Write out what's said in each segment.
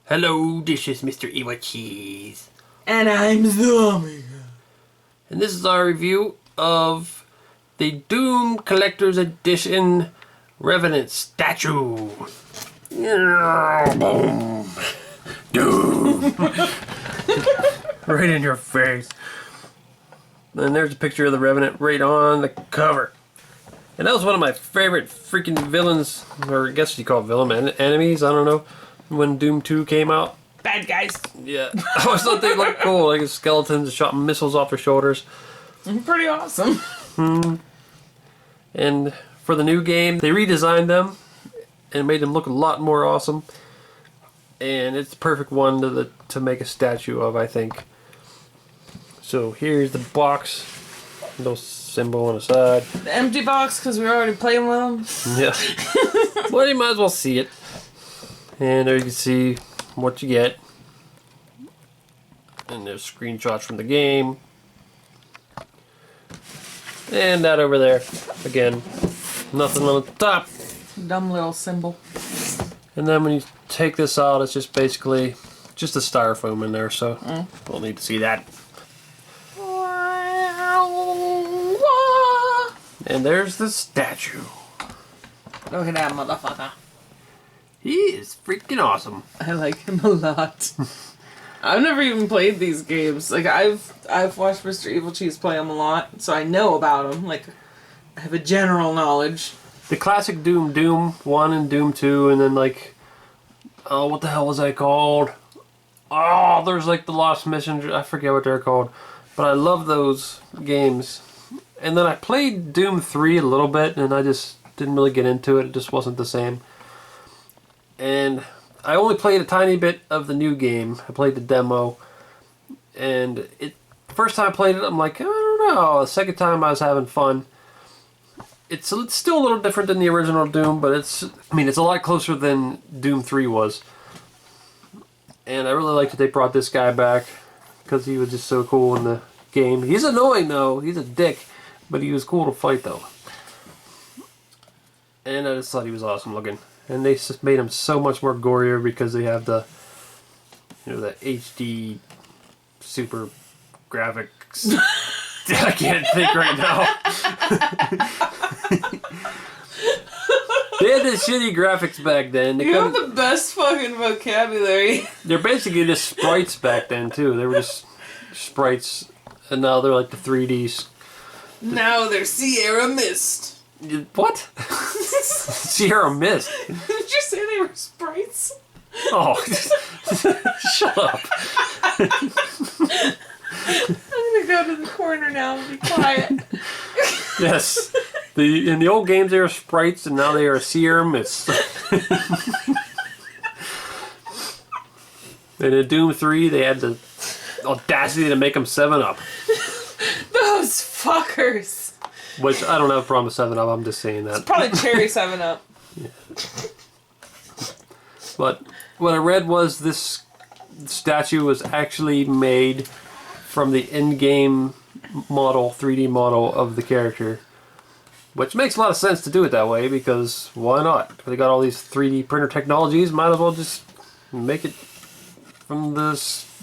Hello, this is Mr. Evilcheese. And I'm Zombie. And this is our review of the Doom Collector's Edition Revenant statue. Boom. Doom. Right in your face. And there's a picture of the Revenant right on the cover. And that was one of my favorite freaking villains, or I guess you call it villain, enemies, I don't know, when Doom 2 came out. Bad guys. Yeah, I always thought they looked cool, like skeletons shot missiles off their shoulders. Pretty awesome. And for the new game, they redesigned them and made them look a lot more awesome. And it's the perfect one to make a statue of, I think. So here's the box, little symbol on the side. The empty box, because we're already playing with them. Yeah. Well, you might as well see it. And there you can see what you get. And there's screenshots from the game. And that over there. Again, nothing on the top. Dumb little symbol. And then when you take this out, it's just basically just a styrofoam in there, so we'll need to see that. And there's the statue. Look at that motherfucker. He is freaking awesome. I like him a lot. I've never even played these games. Like I've watched Mr. Evilcheese play them a lot, so I know about them. Like I have a general knowledge. The classic Doom 1 and Doom 2, and then like, oh, what the hell was that called? Oh, there's like the Lost Messenger. I forget what they're called, but I love those games. And then I played Doom 3 a little bit, and I just didn't really get into it. It just wasn't the same. And I only played a tiny bit of the new game. I played the demo, and first time I played it, I'm like, I don't know. The second time I was having fun. It's still a little different than the original Doom, but it's a lot closer than Doom 3 was. And I really like that they brought this guy back, because he was just so cool in the game. He's annoying though, he's a dick, but he was cool to fight though. And I just thought he was awesome looking. And they just made him so much more gorier because they have the, the HD super graphics. I can't think right now. They had the shitty graphics back then. You have the best fucking vocabulary. They're basically just sprites back then too. They were just sprites, and now they're like the 3Ds. Now they're Sierra Mist. What? Sierra Mist? Did you say they were sprites? Oh, shut up. I'm gonna go to the corner now and be quiet. Yes. In the old games they were sprites, and now they are Sierra Mist. And in Doom 3 they had the audacity to make them 7-Up. Those fuckers. Which, I don't have a problem with 7-Up, I'm just saying that. It's probably cherry 7-Up. Yeah. But what I read was this statue was actually made from the in-game model, 3D model of the character. Which makes a lot of sense to do it that way, because why not? They got all these 3D printer technologies, might as well just make it from the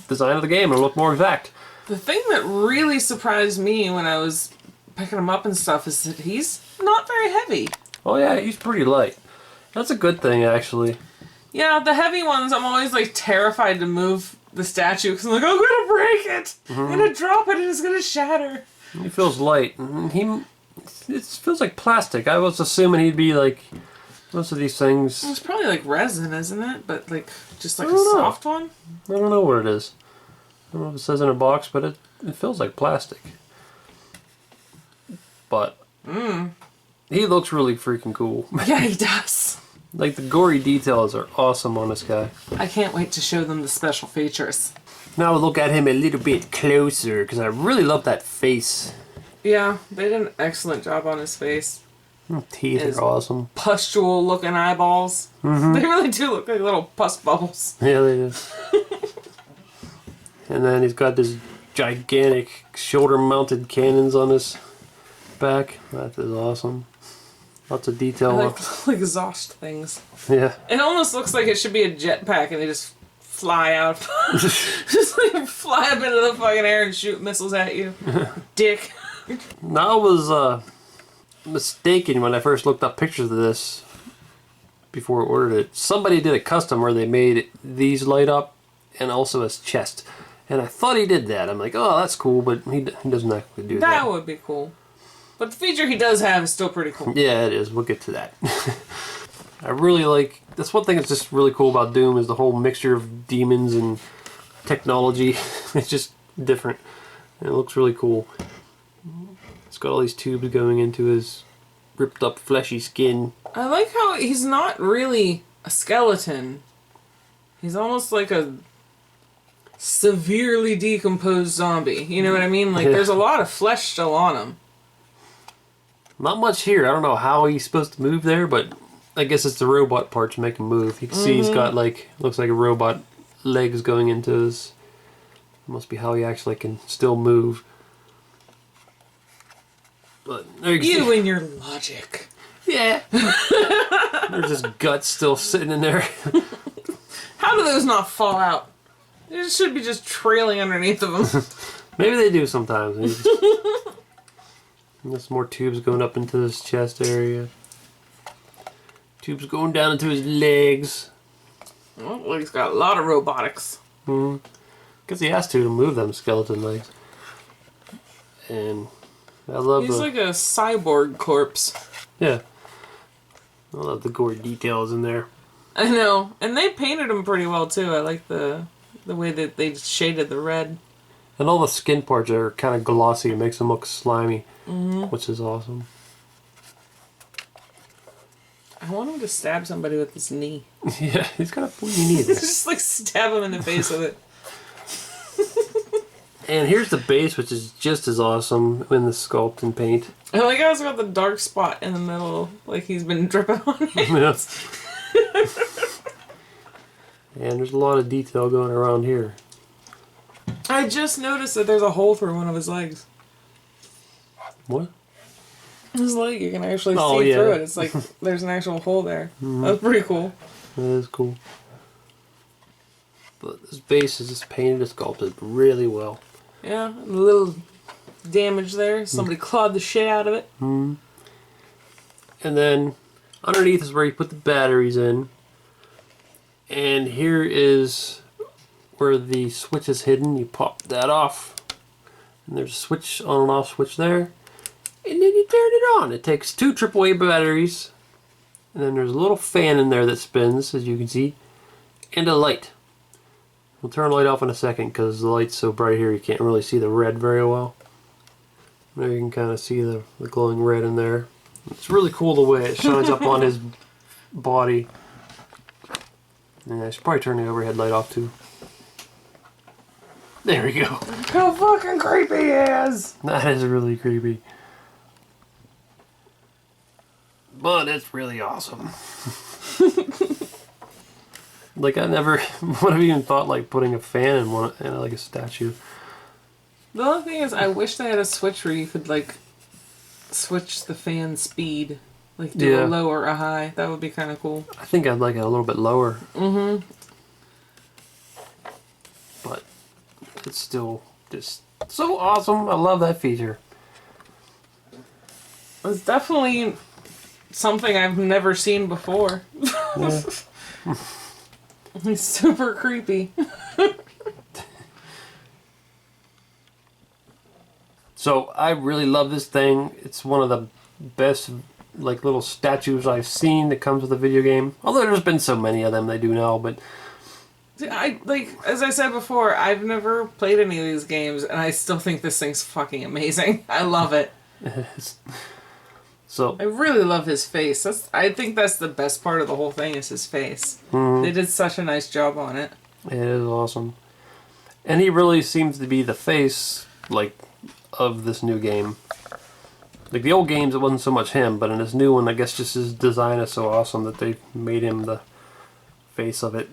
design of the game and look more exact. The thing that really surprised me when I was picking him up and stuff is that he's not very heavy. Oh yeah, he's pretty light. That's a good thing, actually. Yeah, the heavy ones, I'm always like terrified to move the statue because I'm like, I'm gonna break it! I'm gonna drop it and it's gonna shatter. He feels light. It feels like plastic. I was assuming he'd be like most of these things. It's probably like resin, isn't it? But like, just like a soft one? I don't know what it is. I don't know if it says in a box, but it feels like plastic. But he looks really freaking cool. Yeah, he does. Like, the gory details are awesome on this guy. I can't wait to show them the special features. Now we'll look at him a little bit closer, because I really love that face. Yeah, they did an excellent job on his face. Teeth are awesome. Pustule looking eyeballs. They really do look like little pus bubbles. Yeah, they do. And then he's got this gigantic shoulder-mounted cannons on his back. That is awesome. Lots of detail. I like the exhaust things. Yeah. It almost looks like it should be a jetpack and they just fly out. Just like fly up into the fucking air and shoot missiles at you. Dick. Now I was mistaken when I first looked up pictures of this before I ordered it. Somebody did a custom where they made these light up and also his chest. And I thought he did that. I'm like, oh, that's cool, but he doesn't actually do that. That would be cool. But the feature he does have is still pretty cool. Yeah, it is. We'll get to that. I really like... That's one thing that's just really cool about Doom is the whole mixture of demons and technology. It's just different. And it looks really cool. It's got all these tubes going into his ripped up fleshy skin. I like how he's not really a skeleton. He's almost like a severely decomposed zombie. You know what I mean? Like, there's a lot of flesh still on him. Not much here. I don't know how he's supposed to move there, but I guess it's the robot parts make him move. You can see he's got, like, looks like a robot legs going into his... Must be how he actually can still move. But you and your logic. Yeah. There's his guts still sitting in there. How do those not fall out? They should be just trailing underneath of them. Maybe they do sometimes. There's more tubes going up into his chest area. Tubes going down into his legs. Well, he's got a lot of robotics. Because he has to move them skeleton legs. And I love he's like a cyborg corpse. Yeah. I love the gore details in there. I know. And they painted him pretty well, too. I like the way that they shaded the red. And all the skin parts are kind of glossy. It makes them look slimy. Which is awesome. I want him to stab somebody with his knee. Yeah, he's got a pointy knee there. Just like stab him in the face with it. And here's the base, which is just as awesome in the sculpt and paint. I like how it's got the dark spot in the middle, like he's been dripping on it. Yeah. And there's a lot of detail going around here. I just noticed that there's a hole through one of his legs. What? His leg, you can actually see through it. It's like there's an actual hole there. That's pretty cool. That is cool. But this base is just painted and sculpted really well. Yeah, a little damage there. Somebody clawed the shit out of it. And then underneath is where you put the batteries in. And here is where the switch is hidden. You pop that off. And there's a switch, on and off switch there. And then you turn it on. It takes 2 AAA batteries. And then there's a little fan in there that spins, as you can see. And a light. We'll turn the light off in a second because the light's so bright here you can't really see the red very well. There you can kind of see the glowing red in there. It's really cool the way it shines up on his body. And I should probably turn the overhead light off too. There we go. How fucking creepy he is! That is really creepy. But it's really awesome. Like I never would have even thought like putting a fan in one in like a statue. The only thing is, I wish they had a switch where you could like switch the fan speed, like do a low or a high. That would be kind of cool. I think I'd like it a little bit lower. But it's still just so awesome. I love that feature. It's definitely something I've never seen before. Yeah. He's super creepy. So I really love this thing. It's one of the best like little statues I've seen that comes with a video game. Although there's been so many of them they do now, but I like, as I said before, I've never played any of these games and I still think this thing's fucking amazing. I love it. So I really love his face. I think that's the best part of the whole thing is his face. They did such a nice job on it. it is awesome. And he really seems to be the face like of this new game. Like the old games it wasn't so much him, but in this new one I guess just his design is so awesome that they made him the face of it.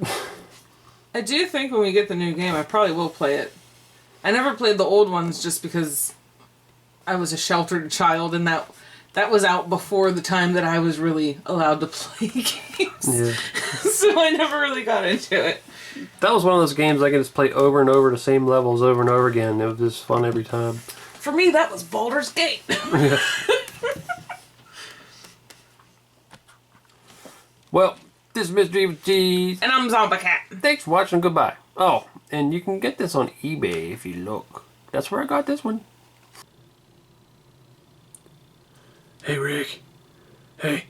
I do think when we get the new game I probably will play it. I never played the old ones just because I was a sheltered child and that was out before the time that I was really allowed to play games. Yeah. So I never really got into it. That was one of those games I could just play over and over the same levels over and over again. It was just fun every time. For me, that was Baldur's Gate. Well, this is Mr. Evilcheese. And I'm Zombie Cat. Thanks for watching. Goodbye. Oh, and you can get this on eBay if you look. That's where I got this one. Hey, Rick. Hey,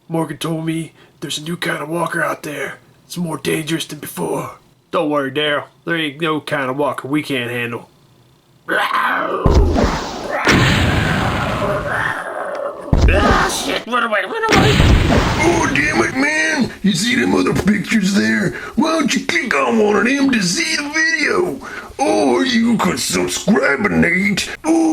Morgan told me there's a new kind of walker out there. It's more dangerous than before. Don't worry, Daryl. There ain't no kind of walker we can't handle. Ah, shit, run away, run away! Oh, damn it, man! You see them other pictures there? Why don't you click on one of them to see the video? Or you could subscribe, Nate. Oh,